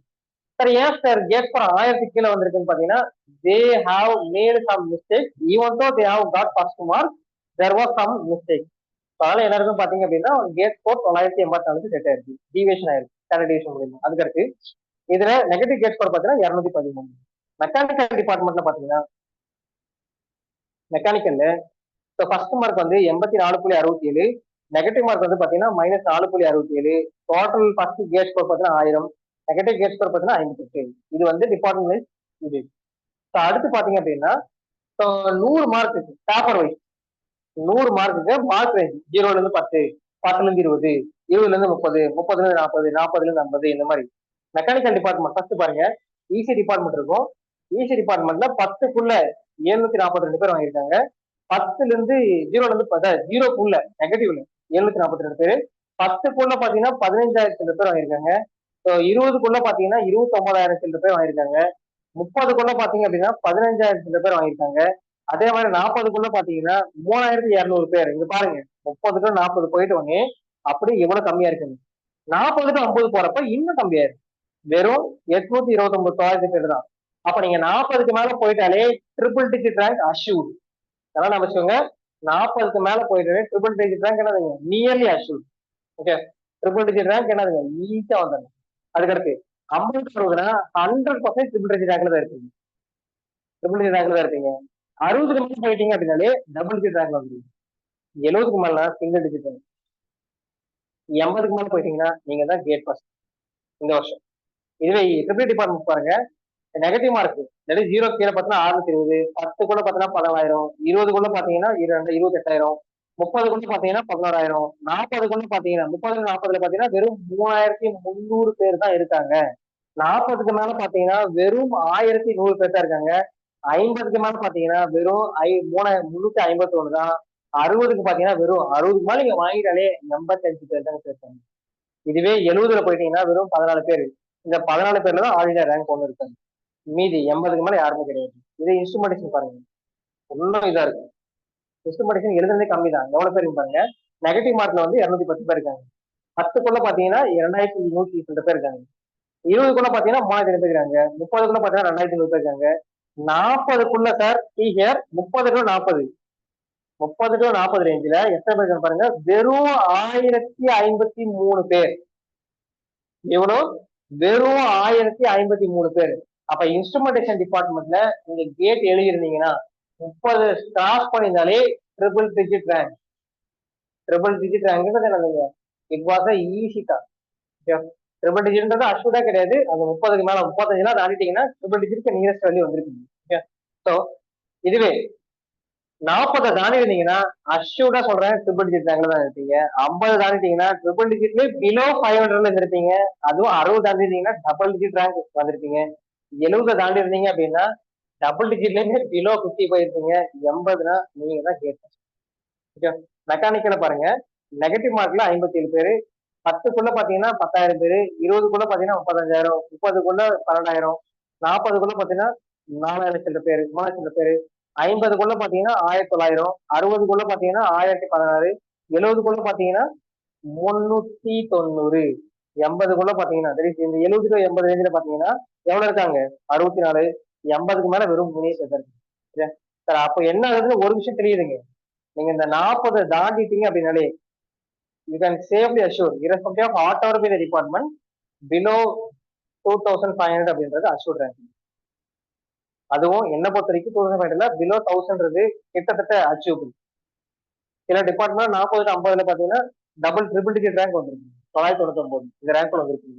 சார் ஏன் சார் கேட் ஸ்கோர் 1000 கீழே வந்திருக்குன்னு பார்த்தீங்கன்னா they have made some mistake even though they have got first mark there was some mistake. அதனால எல்லாருக்கும் பாத்தீங்க அப்படின்னா கேட் ஸ்கோர் 984 செட் ஆயிருக்கு, டிவியேஷன் ஆயிருக்கு ஸ்டாண்டர்ட் டிவியேஷன் மூலியமா. அதுக்கடுத்து இதுல நெகட்டிவ் கேட் ஸ்கோர் பாத்தீங்கன்னா 213. மெக்கானிக்கல் டிபார்ட்மெண்ட்ல பாத்தீங்கன்னா மெக்கானிக்கல்ல ஃபர்ஸ்ட் மார்க் வந்து 84.67. நெகட்டிவ் மார்க் வந்து பாத்தீங்கன்னா -4.67. டோட்டல் ஃபர்ஸ்ட் கேட் ஸ்கோர் பாத்தீங்கன்னா 1000. நெகட்டிவ் கேட் ஸ்கோர் பாத்தீங்கன்னா 58. இது வந்து டிபார்ட்மெண்ட் வைஸ் இது. அடுத்து பாத்தீங்க அப்படின்னா 100 மார்க் பேப்பர் வைஸ் 100 மார்க்குக்கு மார்க் ரேஞ்ச் 0ல இருந்து 10, 10ல இருந்து 20, 20ல இருந்து 30, 30ல இருந்து 40, 40ல இருந்து 50 இந்த மாதிரி. மெக்கானிக்கல் டிபார்ட்மெண்ட் ஃபர்ஸ்ட் பாருங்க, இசி டிபார்ட்மெண்ட் இருக்கும். இசி டிபார்ட்மெண்ட்ல 10க்குள்ள 742 பேர் வாங்கியிருக்காங்க. 10ல இருந்து 0ல இருந்து 0க்குள்ள நெகட்டிவ்ல 742 பேர். 10க்குள்ள பாத்தீங்கன்னா 15,000 பேர் வாங்கியிருக்காங்க. 20க்குள்ள பாத்தீங்கன்னா 29,000 பேர் வாங்கியிருக்காங்க. 30க்குள்ள பாத்தீங்க அப்படின்னா 15,000 பேர் வாங்கியிருக்காங்க. அதே மாதிரி 40க்குள்ள பாத்தீங்கன்னா 3,200 பேர். இங்க பாருங்க 30க்கு 40 போயிட்டு உடனே அப்படி எவ்வளவு கம்மியா இருக்குங்க. 40க்கு 50 போறப்ப இன்னும் கம்மியா இருக்கு, வெறும் 829 பேர் தான். அப்ப நீங்க 40க்கு மேல போயிட்டாலே ட்ரிபிள் டிஜிட் ரேங்க் அஷ்யூர்ட். அதெல்லாம் நம்ம வச்சுக்கோங்க, 40க்கு மேல போயிட்டாலே ட்ரிபிள் டிஜிட் ரேங்க் என்னதுங்க, nearly assured. Okay, triple digit rank என்னதுங்க, ஈஸியா வந்துடும். அதுக்கடுத்து 50 வருதுன்னா 100% ட்ரிபிள் டிஜிட் ரேங்க்ல தான் இருக்கீங்க, ட்ரிபிள் டிஜிட் ரேங்க்ல தான் இருக்கீங்க. 60க்கு மேல போயிட்டீங்க அப்படின்னாலே டபுள் டிஜிட் ரேங்க்ல வந்துருங்க. 70க்கு மேல சிங்கிள் டிஜிட் ரேங்க். 80க்கு மேல போயிட்டீங்கன்னா நீங்க தான் கேட் ஃபர்ஸ்ட் இந்த வருஷம். இதுவே ட்ரிபிள் டிபார்ட்மெண்ட் பாருங்க, நெகட்டிவ் மார்க் இல்லாட்டி 0 கீழே பார்த்தீங்கன்னா 620, 10 கூட பார்த்தீங்கன்னா 14,000, 20 கூட பாத்தீங்கன்னா 28,000, 30 கூட பாத்தீங்கன்னா 11,000, 40 கூட பாத்தீங்கன்னா 30, 40ல பாத்தீங்கன்னா வெறும் 3,300 பேர் தான் இருக்காங்க. 40க்கு மேல பாத்தீங்கன்னா வெறும் 1,100 பேர் தான் இருக்காங்க. 50க்கு மேல பாத்தீங்கன்னா வெறும் 351 தான். 60க்கு பாத்தீங்கன்னா வெறும் 60க்கு மேல நீங்க வாங்கிட்டாலே 85 பேர் தான் சேர்த்தாங்க. இதுவே 70ல போயிட்டீங்கன்னா வெறும் 14 பேர். இந்த 14 பேர்ல தான் ஆல் இந்தியா ரேங்க் ஒன்று இருக்காங்க. மீதி 80க்கு மேல யாருமே கிடையாது. இது இன்ஸ்ட்ருமெண்டேஷன் பாருங்க, இன்னும் இதா இருக்கு. இன்ஸ்ட்ருமெண்டேஷன் எழுதுனதே கம்மி தான். எவ்வளவு பேர் பாருங்க, நெகட்டிவ் மார்க்ல வந்து 210 பேர் இருக்காங்க. 10க்குள்ள பாத்தீங்கன்னா 2100 பேர் இருக்காங்க. 20க்குள்ள பாத்தீங்கன்னா 3000 பேர் இருக்காங்க. 30க்குள்ள பாத்தீங்கன்னா 2500 பேர் இருக்காங்க. 40க்குள்ள சார் டீச்சர் 30 டு 40 30 டு 40 ரேஞ்சில எத்தனை பேர் இருக்காங்க பாருங்க, வெறும் 1053 பேர். எவ்வளோ? வெறும் 1053 பேர். அப்ப இன்ஸ்ட்ருமெண்டேஷன் டிபார்ட்மெண்ட்ல நீங்க கேட் எழுதிருந்தீங்கன்னா 30 கிராஸ் பண்ணியிருந்தாலே triple digit rank. Triple digit ரேங்க்ன்றது என்னதுங்க? இட் வாஸ் அ ஈஸி தான். ட்ரிபிள் டிஜிட்ன்றது அஷ்யூர்டா கிடையாது. அந்த 30க்கு மேல 35 தாண்டிட்டீங்கன்னா ட்ரிபிள் டிஜிட்க்கு நியரஸ்ட் வேல்யூ வந்துருக்குங்க. ஸோ இதுவே 40 தாண்டிருந்தீங்கன்னா அஷ்யூர்டா சொல்றேன் ட்ரிபிள் டிஜிட் ரேங்க்ல தான் இருப்பீங்க. 50 தாண்டிட்டீங்கன்னா ட்ரிபிள் டிஜிட்ல பிலோ 500ல இருந்திருப்பீங்க. அதுவும் 60 தாண்டிருந்தீங்கன்னா டபுள் டிஜிட் ரேங்க் வந்திருப்பீங்க. 70 தாண்டி இருந்தீங்க அப்படின்னா டபுள் டிஜிட்லேருந்து பிலோ 50 போயிருப்பீங்க. 80னா நீங்க தான் கேட்பீங்க. மெக்கானிக்கல பாருங்க, நெகட்டிவ் மார்க்ல 57 பேரு, 10க்குள்ள பாத்தீங்கன்னா 10,000 பேரு, 20க்குள்ள பாத்தீங்கன்னா 35,000, 30க்குள்ள 12,000, 40க்குள்ள பாத்தீங்கன்னா 4,000 சில பேரு, 3,000 சில பேரு, 50க்குள்ள பாத்தீங்கன்னா 1900, 60க்குள்ள பாத்தீங்கன்னா 1016, 70க்குள்ள பாத்தீங்கன்னா 390, 80க்குள்ள பாத்தீங்கன்னா இந்த 70 to 80 ரேஞ்சில பாத்தீங்கன்னா எவ்வளவு இருக்காங்க? 64. 80க்கு மேல வெறும் 3 பேர் இருக்கு. சார் அப்ப என்ன ஆகுதுன்னு ஒரு விஷயம் தெரியுதுங்க. நீங்க இந்த 40 தாண்டிட்டீங்க அப்படின்னாலே you can safely assure irrespective of whatever be the department below 2500 அப்படின்றது assured rank. அதுவும் என்ன பொறுத்த வரைக்கும் 2500 பிலோ 1000 கிட்டத்தட்ட அச்சீவபிள். சில டிபார்ட்மெண்ட் 40 to 50ல பாத்தீங்கன்னா டபுள் ட்ரிபிள் டிஜிட் ரேங்க் வந்துருக்கு. 999 இந்த ரேங்க் வந்துருக்கு.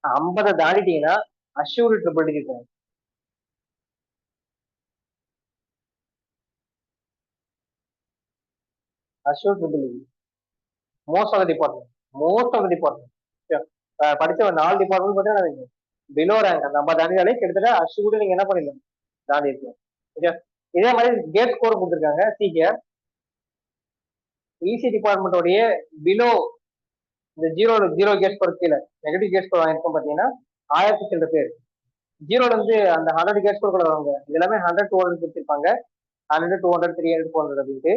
50 தாண்டிட்டீங்கன்னா assured triple digit rank. Assured triple digit most of the department, most of the department படிச்ச ஒரு 4 டிபார்ட்மெண்ட் பார்த்தீங்கன்னா பிலோ ரேங்க் அந்த 50 தாண்டினாலே கிட்டத்தட்ட அஷ்யூர்டு நீங்க என்ன பண்ணிடலாம், தாண்டி இருக்கீங்க. ஓகே, இதே மாதிரி கேட் ஸ்கோர் கொடுத்துருக்காங்க. சீக்கிரம் இசி டிபார்ட்மெண்டோடைய பிலோ இந்த ஜீரோ கேட் ஸ்கோர் கீழே நெகட்டிவ் கேட் ஸ்கோர் வாங்கிருக்கோம் பாத்தீங்கன்னா 1000 சில பேர். ஜீரோல இருந்து அந்த 100 கேட் ஸ்கோர் கூட வருவாங்க. இது எல்லாமே 100, 200 கொடுத்திருப்பாங்க. 100, 200, 300, 400 அப்படின்ட்டு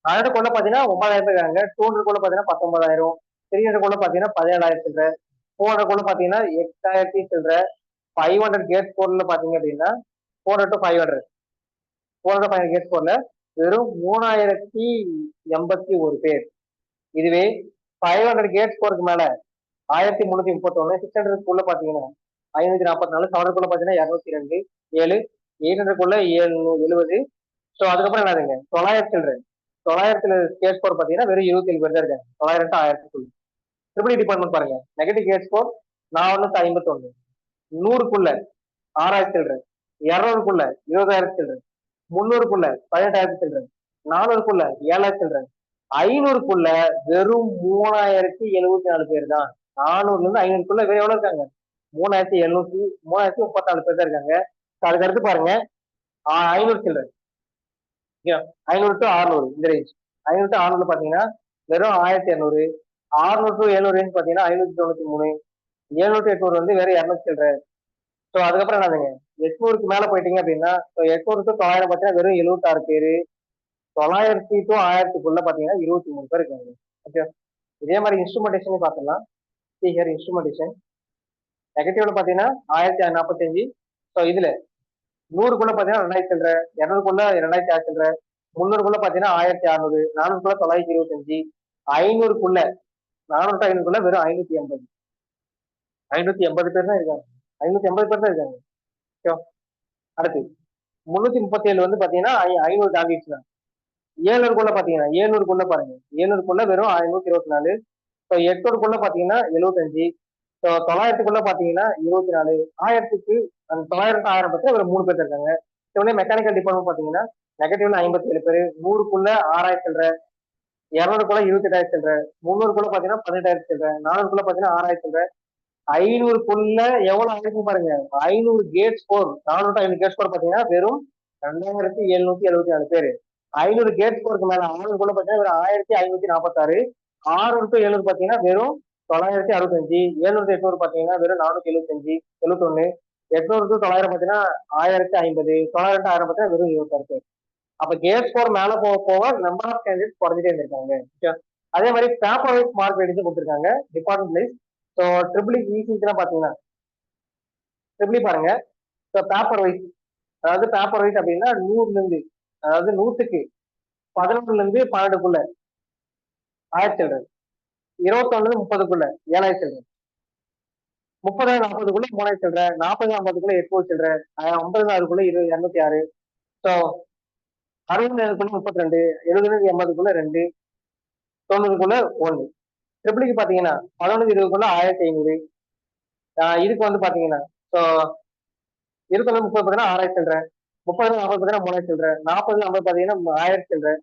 100 கூட பாத்தீங்கன்னா 9,000 பேர் இருக்காங்க. 200 கூட பாத்தீங்கன்னா 19,000, 300 கூட பாத்தீங்கன்னா 17,000 சில்லற, 400 கூட பாத்தீங்கன்னா 8,000 சில்லற, 500 கேட் ஸ்கோர்ல பாத்தீங்க அப்படின்னா 400 to 500 கேட் ஸ்கோர்ல வெறும் 3081 பேர். இதுவே 500 கேட் ஸ்கோருக்கு மேல 1331, 600 பாத்தீங்கன்னா 544, 700 பாத்தீங்கன்னா 202, 7, 800 770. ஸோ அதுக்கப்புறம் என்னதுங்க 900 சில்லற, 900 கேட் ஸ்கோர் பாத்தீங்கன்னா வெறும் 27 பேர் தான் இருக்காங்க. 900 to 1000 ட்ரிபிள் டிபார்ட்மெண்ட் பாருங்க, நெகட்டிவ் கேட் ஸ்கோர் 451, 100க்குள்ள 6,000 சில்லற, 200க்குள்ள 20,000 சில்லற, 300க்குள்ள 18,000 சில்லற, 400க்குள்ள 7,000 சில்லற, 500க்குள்ள வெறும் 3,074 பேர் தான். 400ல இருந்து 500க்குள்ள வேற எவ்வளவு இருக்காங்க? 3,34 பேர் தான் இருக்காங்க. அதுக்கு அடுத்து பாருங்க 500 சில்லற, 500 to 600 இந்த ரேஞ்ச். 500 to 600 பாத்தீங்கன்னா வெறும் 1,200, 600 to 700 ரேஞ்ச் பாத்தீங்கன்னா 593, 700 to 800 வந்து வேற 200 சில்லற. ஸோ அதுக்கப்புறம் என்னதுங்க 800க்கு மேல போயிட்டீங்க அப்படின்னா 800 to 900 பாத்தீங்கன்னா வெறும் 76 பேரு. 900 to 1000க்குள்ள பாத்தீங்கன்னா 23 பேர் இருக்காங்க. ஓகே, இதே மாதிரி இன்ஸ்ட்ருமெண்டேஷன் பாத்திரலாம். இன்ஸ்ட்ருமெண்டேஷன் நெகட்டிவ்ல பாத்தீங்கன்னா 1045. ஸோ இதுல 100க்குள்ள பாத்தீங்கன்னா 2000 சில்லற, 200க்குள்ள 2000 சில்லற, 300க்குள்ள பாத்தீங்கன்னா 1600, 400க்குள்ள 925, 500க்குள்ள 400 to 500க்குள்ள வெறும் 580, 580 பேர் தான் இருக்காங்க. 580 பேர் தான் இருக்காங்க. ஓகே, அடுத்து 337 வந்து பாத்தீங்கன்னா 500 தாண்டிடுச்சுன்னா 700க்குள்ள பாத்தீங்கன்னா 700க்குள்ள பாருங்க, 700க்குள்ள வெறும் 124. ஸோ 800க்குள்ள பாத்தீங்கன்னா 75. ஸோ 900க்குள்ள பாத்தீங்கன்னா 24. 1000க்கு அந்த 900 to 1000 பத்தி ஒரு 3 பேர் இருக்காங்க. உடனே மெக்கானிக்கல் டிபார்ட்மெண்ட் பாத்தீங்கன்னா நெகட்டிவ்ல 57 பேர், 100க்குள்ள 6,000 சில்லற, 200க்குள்ள 28,000 சில்லற, 300க்குள்ள பாத்தீங்கன்னா 18,000 சில்லற, 400க்குள்ள பாத்தீங்கன்னா 6,000 சில்லற, 500க்குள்ள எவ்வளவு ஆயிருக்கும் பாருங்க. 500 GATE score, 400 to 500 GATE score பாத்தீங்கன்னா வெறும் 2,774 பேரு. 500 கேட் ஸ்கோருக்கு மேல 600க்குள்ள பாத்தீங்கன்னா வெறும் 1,546, 600 to 700 பாத்தீங்கன்னா வெறும் 965, 700 to 800 பாத்தீங்கன்னா வெறும் 475, 71, 800 to 900 பார்த்தீங்கன்னா 1050, 900 to 1000 பார்த்தீங்கன்னா வெறும் 26 பேர். அப்ப கேட் ஸ்கோர் மேல போக போக நம்பர் ஆஃப் கேண்டிடேட் குறைஞ்சிட்டே இருந்திருக்காங்க. அதே மாதிரி பேப்பர் வைஸ் மார்க் எடுத்து கொடுத்துருக்காங்க டிபார்ட்மெண்ட் வைஸ். ஸோ ட்ரிபிள் ஈஸிலாம் பாத்தீங்கன்னா ட்ரிபிள் பாருங்க. ஸோ பேப்பர் வைஸ், அதாவது பேப்பர் வைஸ் அப்படின்னா 100ல இருந்து, அதாவது 100க்கு 11ல இருந்து 12க்குள்ள 1000 சில்ட்ரன், 21 30க்குள்ள 7000 சில்ட்ரன், 30 40க்குள்ள 3000 சில்ட்ரன், 40 50க்குள்ள 800 சில்ட்ரன், 50 அதுக்குள்ள 206. ஸோ 60 32, 70 80க்குள்ள 2, 90க்குள்ள 1. ட்ரிபிளுக்கு பாத்தீங்கன்னா 11 20க்குள்ள 1500. இதுக்கு வந்து பாத்தீங்கன்னா ஸோ 20 30 பார்த்தீங்கன்னா 6000 சில்ட்ரன், 30 40 பார்த்தீங்கன்னா 3000 சில்ட்ரன், 40 50 பார்த்தீங்கன்னா 1000 சில்ட்ரன்.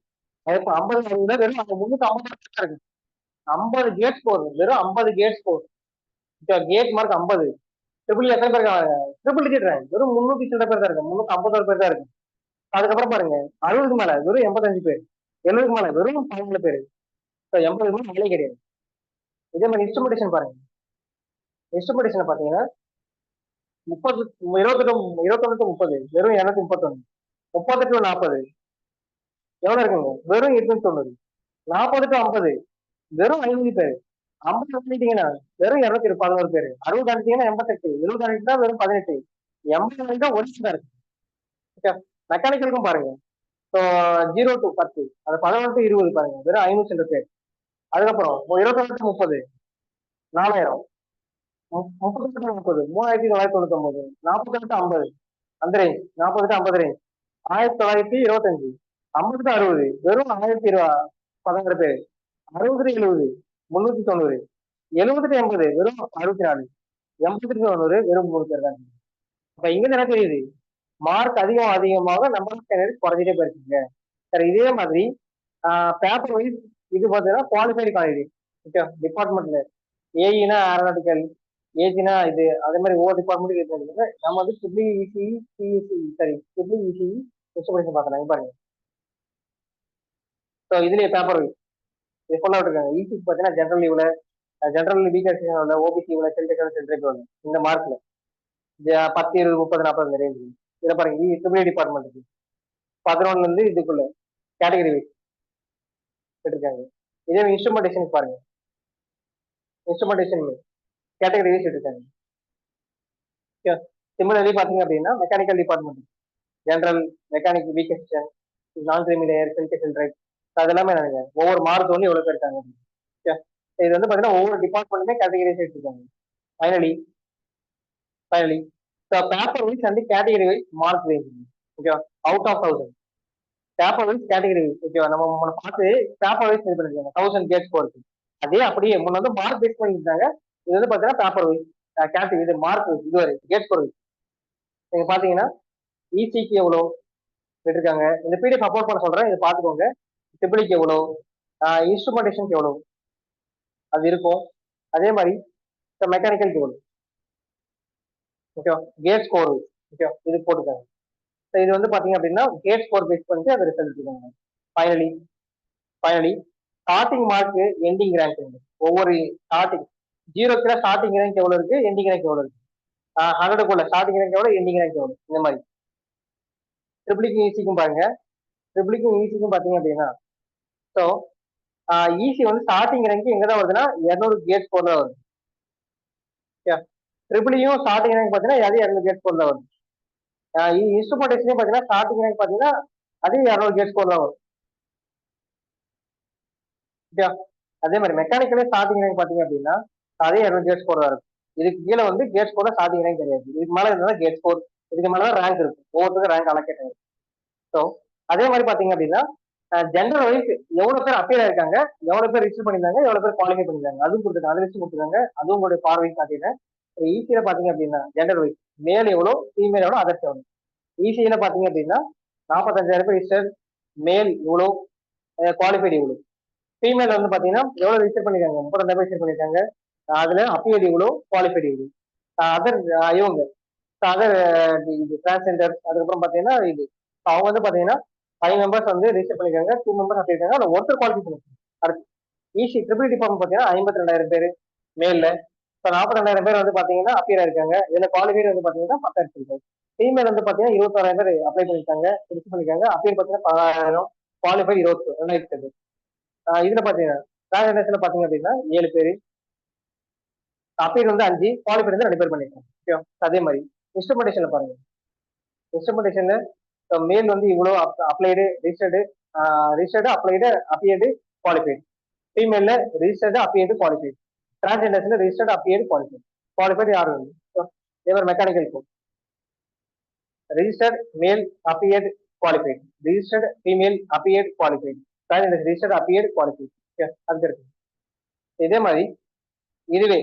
இப்போ 50 வெறும் 350 இருக்கு. 50 கேட் ஸ்கோர், வெறும் 50 GATE score. GATE mark 50. Triple எத்தனை பேர் இருக்காங்க? ட்ரிபிள் டிஜிட் ரேங்க் வெறும் 300 சில பேர் தான் இருக்கு, 350 பேர் தான் இருக்கு. அதுக்கப்புறம் பாருங்க 60க்கு மேல வெறும் 85 பேர், 70க்கு மேல வெறும் 17 பேர். 80 மேல மேலே கிடையாது. இதே மாதிரி இன்ஸ்ட்ருமெண்டேஷன் பாருங்க. இன்ஸ்ட்ருமெண்டேஷன் பாத்தீங்கன்னா 30 21 21 30 வெறும் 231, 38 40 எவ்வளவு இருக்குங்க? வெறும் 890, 40 to 50 வெறும் 500 பேர், 50 பண்ணிட்டீங்கன்னா வெறும் 211 பேர், 60 அடிச்சீங்கன்னா 88, 70 அடிச்சா வெறும் 18, 80 அடிச்சா ஒரு தான் இருக்கு. மெக்கானிக்கலுக்கும் பாருங்க. ஸோ 0 to 10, அது 11 to 20 பாருங்க, வெறும் 500 பேர். அதுக்கப்புறம் 21 to 30 4000, 38 to 30 3999, 48 to 50 அந்த ரேஞ்ச், 40 to 50 ரேஞ்ச் 1925, 50 to 60 வெறும் 1016 பேர், 60 to 70 390, 70 to 80 வெறும் 64, 80 to 90 வெறும் 3 பேர் தான். அப்ப இங்க என்ன தெரியுது? மார்க் அதிகமாக நம்பர் ஆஃப் கேண்டிடேட் குறைஞ்சிட்டே போயிருக்கீங்க. சரி, இதே மாதிரி பேப்பர் வைஸ் இது பார்த்தீங்கன்னா குவாலிஃபைடு கேண்டிடேட். ஓகே, டிபார்ட்மெண்ட்ல ஏஇனா ஏரோநாட்டிக்கல், ஏஜினா இது, அதே மாதிரி ஒவ்வொரு டிபார்ட்மெண்ட்டுக்கு இது நம்ம வந்து ட்ரிபிள் இசி சிஎஸ்சி சரி ட்ரிபிள் இசி எக்ஸ்பிரேஷன் பார்க்கலாம் பாருங்க. ஸோ இதுலயே பேப்பர் வைஸ் இது ஃபுல்லாக விட்டுருக்காங்க. இசிக்கு பார்த்தீங்கன்னா ஜென்ரல் லீவ்ல, ஜென்ரல் பிகேஷன் ஓபிசி சென்ட்ரல் சென்ட்ரல் இந்த மார்க்ல 10 20 30 40 இந்த ரேஞ்ச். இதை பாருங்க ட்ரிபிள் டிபார்ட்மெண்ட்டுக்கு 11ல இருந்து இதுக்குள்ள கேட்டகரி வைஸ் எடுத்திருக்காங்க. இதே இன்ஸ்ட்ருமெண்டேஷன் பாருங்க, இன்ஸ்ட்ருமெண்டேஷன் கேட்டகரி வைஸ் எடுத்திருக்காங்க. சிமிலர்லி பாத்தீங்க அப்படின்னா மெக்கானிக்கல் டிபார்ட்மெண்ட் ஜென்ரல், மெக்கானிக், பிகேஷன், நான் கிரிமி லேயர், சென்ட்ரல் ரைட், அதெல்லாமே நினைங்க ஒவ்வொரு மார்க் வந்து எவ்வளவு பேர் இருக்காங்க. இது வந்து பாத்தீங்கன்னா ஒவ்வொரு டிபார்ட்மெண்ட்டுமே கேட்டகரி வைஸ் எடுத்திருக்காங்க. Finally paper wise and category wise mark range. ஓகேவா? Out of 1000 paper wise category wise. ஓகேவா? நம்ம பார்த்து பேப்பர் வைஸ் இது பண்ணிருக்காங்க 1000 கேட் ஸ்கோருக்கு. அதே அப்படியே முன்ன வந்து மார்க் பேஸ் பண்ணிருந்தாங்க. இது வந்து பாத்தீங்கன்னா பேப்பர் வைஸ் கேட்டகரி, இது மார்க் வைஸ், இது வரை கேட் ஸ்கோர் வைஸ். நீங்க பாத்தீங்கன்னா இசிக்கு எவ்வளோ விட்டுருக்காங்க, இந்த பிடிஎஃப் அப்லோட் பண்ண சொல்றேன், இதை பார்த்துக்கோங்க. ட்ரிபிளுக்கு எவ்வளோ, இன்ஸ்ட்ருமெண்டேஷனுக்கு எவ்வளோ அது இருக்கும். அதே மாதிரி மெக்கானிக்கலுக்கு எவ்வளோ. ஓகேவா? Gate score wise. ஓகே, இது போட்டுருக்காங்க. இது வந்து பாத்தீங்க அப்படின்னா கேட் ஸ்கோர் பேஸ் பண்ணிட்டு அது ரிசல்ட் இருக்காங்க. Finally starting mark, ending rank, ஒவ்வொரு ஸ்டார்டிங் 0க்குள்ள ஸ்டார்டிங் ரேங்க் எவ்வளவு இருக்கு, எண்டிங் ரேங்க் எவ்வளவு இருக்கு, 100க்குள்ள ஸ்டார்டிங் ரேங்க் எவ்வளவு, எண்டிங் ரேங்க் எவ்வளவு, இந்த மாதிரி. ட்ரிபிளுக்கும் ஈஸிக்கும் பாருங்க. ட்ரிபிளுக்கும் ஈஸிக்கும் பாத்தீங்க அப்படின்னா ஸோ ஈஸி வந்து ஸ்டார்டிங் ரேங்க் எங்கதான் வருதுன்னா 200 கேட் ஸ்கோர் தான் வருது. ட்ரிபிளையும் ஸ்டார்டிங் ரேங்க் பாத்தீங்கன்னா அதே 200 கேட் ஸ்கோர் தான் வருது. இன்ஸ்ட்ருமெண்டேஷன் பாத்தீங்கன்னா ஸ்டார்டிங் ரேங்க் பாத்தீங்கன்னா அதே 200 கேட் ஸ்கோர் தான் வரும். அதே மாதிரி மெக்கானிக்கலே ஸ்டார்டிங் ரேங்க் பாத்தீங்க அப்படின்னா அதே 200 கேட் ஸ்கோர் தான் இருக்கும். இதுக்கு கீழே வந்து கேட் ஸ்கோர் ஸ்டார்டிங் ரேங்க் கிடையாது. இதுக்கு மேல இருந்தா கேட் ஸ்கோர், இதுக்கு மேலதான் ரேங்க் இருக்கு, ஒவ்வொருத்தருக்கும் ரேங்க் அலோகேட் ஆகும். ஸோ அதே மாதிரி பாத்தீங்க அப்படின்னா ஜென்ரல் வைஸ் எவ்வளவு பேர் அப்பியர் ஆயிருக்காங்க, எவ்வளவு பேர் ரிஜிஸ்டர் பண்ணிருந்தாங்க, எவ்வளவு பேர் குவாலிஃபை பண்ணிருக்காங்க, அதுவும் கொடுத்துருக்காங்க, அதை வச்சு கொடுத்துருக்காங்க. அதுவும் உங்களுடைய பார்வை காட்டிடுறேன். ஈஸியில பாத்தீங்க அப்படின்னா ஜென்ரல் வைஸ் மேல் எவ்வளோ, ஃபீமேல் எவ்வளோ, அதர்ஸ் எவ்வளோ. ஈஸியில பாத்தீங்க அப்படின்னா 45,000 பேர் ரிஜிஸ்டர், மேல் இவ்வளோ, குவாலிஃபைடு இவ்வளோ. ஃபீமேல் வந்து பாத்தீங்கன்னா எவ்வளவு ரிஜிஸ்டர் பண்ணிருக்காங்க, 32,000 பேர் ரிஜிஸ்டர் பண்ணிருக்காங்க. அதுல அப்பியர் இவ்வளோ, குவாலிஃபைடு இவ்வளோ. அதர் இவங்க அதர் இது டிரான்ஸ்ஜெண்டர், அதுக்கப்புறம் பாத்தீங்கன்னா இது அவங்க வந்து பாத்தீங்கன்னா 5 மெம்பர்ஸ் வந்து ரிஜிஸ்டர் பண்ணிருக்காங்க, 2 மெம்பர்ஸ் அப்படி இருக்காங்க, அதுல ஒருத்தர் குவாலிஃபை பண்ணிருக்காங்க. அடுத்து ஈஸி ட்ரிபிள் டிபார்ட்மெண்ட் பாத்தீங்கன்னா 52,000 பேர் மேல்ல, ஸோ 42,000 பேர் வந்து பாத்தீங்கன்னா அப்பியர் ஆயிருக்காங்க. இதுல குவாலிஃபைடு வந்து பாத்தீங்கன்னா 10,000 பேர். ஃபீமேல் வந்து பாத்தீங்கன்னா 21,000 பேர் அப்ளை பண்ணிருக்காங்க, ரிஜிஸ்டர் பண்ணிருக்காங்க. அப்பியர் பாத்தீங்கன்னா 16,000, குவாலிஃபைடு 2,000 பேர். இதுல பாத்தீங்கன்னா டிரான்ஸ்ஜெண்டர்ஸ்ல பாத்தீங்க அப்படின்னா 7 பேர், அப்பியர் வந்து 5, குவாலிஃபைடு வந்து 2 பேர் பண்ணிருக்காங்க. ஓகே, அதே மாதிரி இன்ஸ்ட்ருமெண்டேஷன்ல பாருங்க. இன்ஸ்ட்ருமெண்டேஷன்ல மேல் வந்து இவ்வளவு applied, registered, applied, appeared, qualified. ஃபீமேல்ல ரிஜிஸ்டர்டு, அப்பியர்டு, குவாலிஃபைடு. டிரான்ஸ்ஜெண்டர்ஸ்ல ரிஜிஸ்டர்டு, அப்பியர்டு, குவாலிஃபைடு. குவாலிஃபைடு யாரும் இல்லை. இதே mechanical code registered male appeared qualified, registered female appeared qualified, registered appeared qualified. அது இருக்கு. இதே மாதிரி இதுவே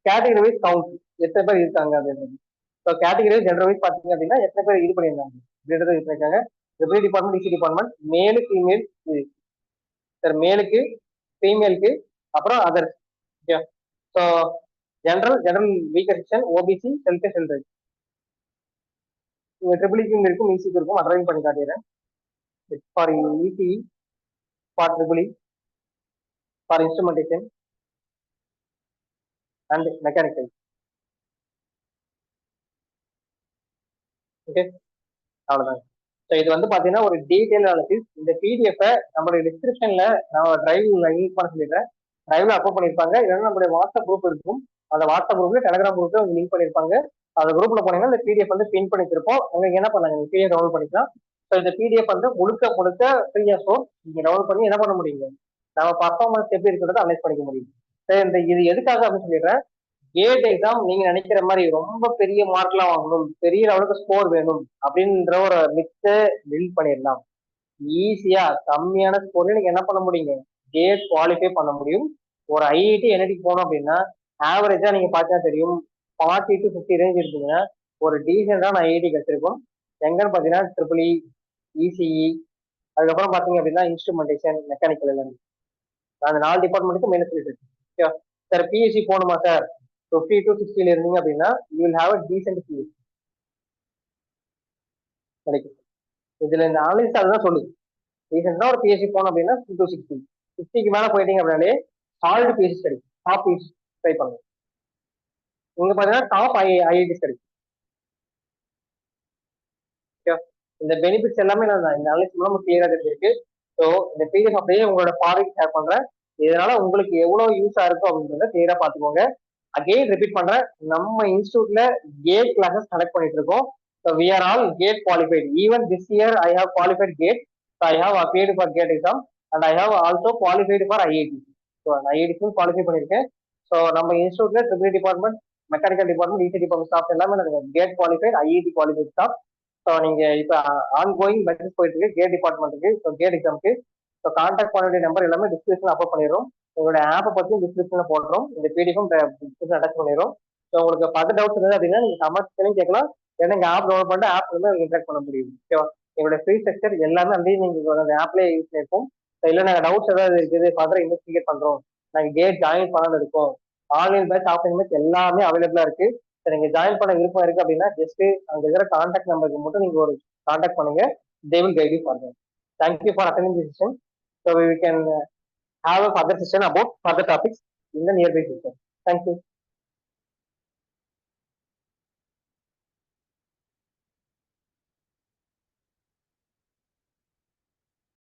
கேட்டகரி வைஸ் கவுண்ட் எத்தனை பேர் இருக்காங்க அப்படின்றது. So category wise gender wise பார்த்தீங்க அப்படின்னா எத்தனை பேர் இது பண்ணியிருந்தாங்க அப்படின்றது இருக்காங்க. Revenue department, EC department, male female இது சார், மேலுக்கு ஃபீமேலுக்கு அப்புறம் others. Okay, so general weaker section, OBC, self self ட்ரிபிளிக்கும் இருக்கும், ஈசிக்கும் இருக்கும். அட்ரைவிங் பண்ணி காட்டிடுறேன். For EC, for triple E, for instrumentation and mechanical. Okay, அவ்வளவுதான். ஸோ இது வந்து பாத்தீங்கன்னா ஒரு டீடைல் அனாலிசிஸ். இந்த பிடிஎஃப் நம்மளுடைய டிஸ்கிரிப்ஷன்ல நம்ம டிரைவ்ல லிங்க் பண்ண சொல்லிடுறேன். டிரைவ்ல அப்லோட் பண்ணிருப்பாங்க. இல்லைன்னா நம்மளுடைய வாட்ஸ்அப் குரூப் இருக்கும், அந்த வாட்ஸ்அப் குரூப்ல டெலிகிராம் குரூப்ல அவங்க லிங்க் பண்ணிருப்பாங்க. அந்த குரூப்ல போனீங்கன்னா இந்த பிடிஎஃப் வந்து பின் பண்ணி வச்சிருப்போம். உங்களுக்கு என்ன பண்ணாங்க, பிடிஎஃப் டவுன்லோட் பண்ணிக்கலாம். ஸோ இந்த பிடிஎஃப் வந்து முழுக்க ஃப்ரீயா சோர்ஸ். நீங்க டவுன்லோட் பண்ணி என்ன பண்ண முடியுங்க, நம்ம பர்ஃபார்மன்ஸ் எப்படி இருக்கிறத அனலைஸ் பண்ணிக்க முடியும். இந்த இது எதுக்காக அப்படின்னு சொல்லிடுறேன். கேட் எக்ஸாம் நீங்க நினைக்கிற மாதிரி ரொம்ப பெரிய மார்க்லாம் வாங்கணும், பெரிய லெவலுக்கு ஸ்கோர் வேணும் அப்படின்ற ஒரு மிக்ஸை பில்ட் பண்ணிடலாம். ஈஸியா கம்மியான ஸ்கோர்ல நீங்க என்ன பண்ண முடியுங்க, கேட் குவாலிஃபை பண்ண முடியும். ஒரு ஐஐடி என்ஐடிக்கு போனோம் அப்படின்னா ஆவரேஜா நீங்க பார்த்தா தெரியும் 40 to 50 ரேஞ்ச் இருக்குங்க. ஒரு டீசெண்டான ஐஐடி கிடைச்சிருக்கும். எங்கன்னு பாத்தீங்கன்னா ட்ரிபிளி, இசிஇ, அதுக்கப்புறம் பாத்தீங்க அப்படின்னா இன்ஸ்ட்ருமெண்டேஷன், மெக்கானிக்கல் எல்லாமே. அந்த 4 டிபார்ட்மெண்ட்டுக்கு மேல சொல்லிட்டு சார் பிஎஸ்சி போகணுமா சார், 50 to 60 இருந்தீங்க அப்படின்னா you will have a decent BSc கிடைக்கும். இதுல இந்த அனலிஸ்ட் அதுதான் சொல்லுது. ரீசெண்டா ஒரு பிஎஸ்சி போனோம் அப்படின்னா 50 to 60, 50க்கு மேல போயிட்டீங்க அப்படின்னாலே சால்ட் பிஎஸ்சி கிடைக்கும். டாப் பிஎஸ்சி ட்ரை பண்ணுங்க. இங்க பாத்தீங்கன்னா டாப் ஐஐடிஸ் கிடைக்கும். இந்த பெனிஃபிட்ஸ் எல்லாமே நான் இந்த அனலிஸ்ட் மூலமா கிளியரா தெரிஞ்சிருக்கு. ஸோ இந்த பிடிஎஃப் அப்படியே உங்களோட பார்வைக்கு ஷேர் பண்றேன். இதனால உங்களுக்கு எவ்வளவு யூஸா இருக்கும் அப்படின்றத கிளியரா பாத்துக்கோங்க. அகெயின் ரிப்பீட் பண்றேன், நம்ம இன்ஸ்டியூட்ல கேட் கிளாஸஸ் கனெக்ட் பண்ணிட்டு இருக்கோம். So we are all gate qualified. Even this year I have qualified gate. So I have appeared for gate exam and I have also qualified for IIT. So IIT qualify பண்ணிருக்கேன். So நம்ம இன்ஸ்டியூட்ல triple department, mechanical department, EC department staff எல்லாமே GATE qualified, IIT qualified staff. So நீங்க இப்போ ongoing message போயிட்டு இருக்கு GATE டிபார்ட்மெண்ட்டுக்கு, so GATE எக்ஸாமுக்கு. ஸோ கான்டாக்ட் பண்ண வேண்டிய நம்பர் எல்லாமே டிஸ்கிரிப்ஷன் அப்லோட் பண்ணிடுறோம். உங்களோட ஆப்பை பற்றியும் டிஸ்கிரிப்ஷன்ல போடுறோம். இந்த பிடிஎஃப் டிஸ்கிரிப்ஷன் அட்டாச் பண்ணிடுறோம். ஸோ உங்களுக்கு ஃபர்தர் டவுட்ஸ் இருந்தது அப்படின்னா நீங்க கமெண்ட்ஸ்லையும் கேட்கலாம். ஏன்னா இங்க ஆப் டவுன்லோட் பண்ணிட்டு ஆப் வந்து இன்டராக்ட் பண்ண முடியும். ஓகேவா, எங்களோட ஃப்ரீ ஸ்ட்ரக்சர் எல்லாமே வந்து நீங்க அந்த ஆப்லேயே யூஸ் பண்ணிருக்கோம். இல்லை நாங்கள் டவுட்ஸ் ஏதாவது இருக்குது, ஃபர்தர் இன்வெஸ்டிகேட் பண்றோம், நாங்கள் கேட் ஜாயின் பண்ணாமல் இருக்கோம், ஆன்லைன் பேட்ச், ஆஃப்லைன் பேட்ச் எல்லாமே அவைலபிளா இருக்கு. நீங்க ஜாயின் பண்ண விருப்பம் இருக்கு அப்படின்னா ஜஸ்ட் அங்க இருக்கிற கான்டாக்ட் நம்பருக்கு மட்டும் நீங்க ஒரு கான்டாக்ட் பண்ணுங்க. They will guide you further. Thank you for attending this session. So we can have a further session about further topics in the nearby future. Thank you.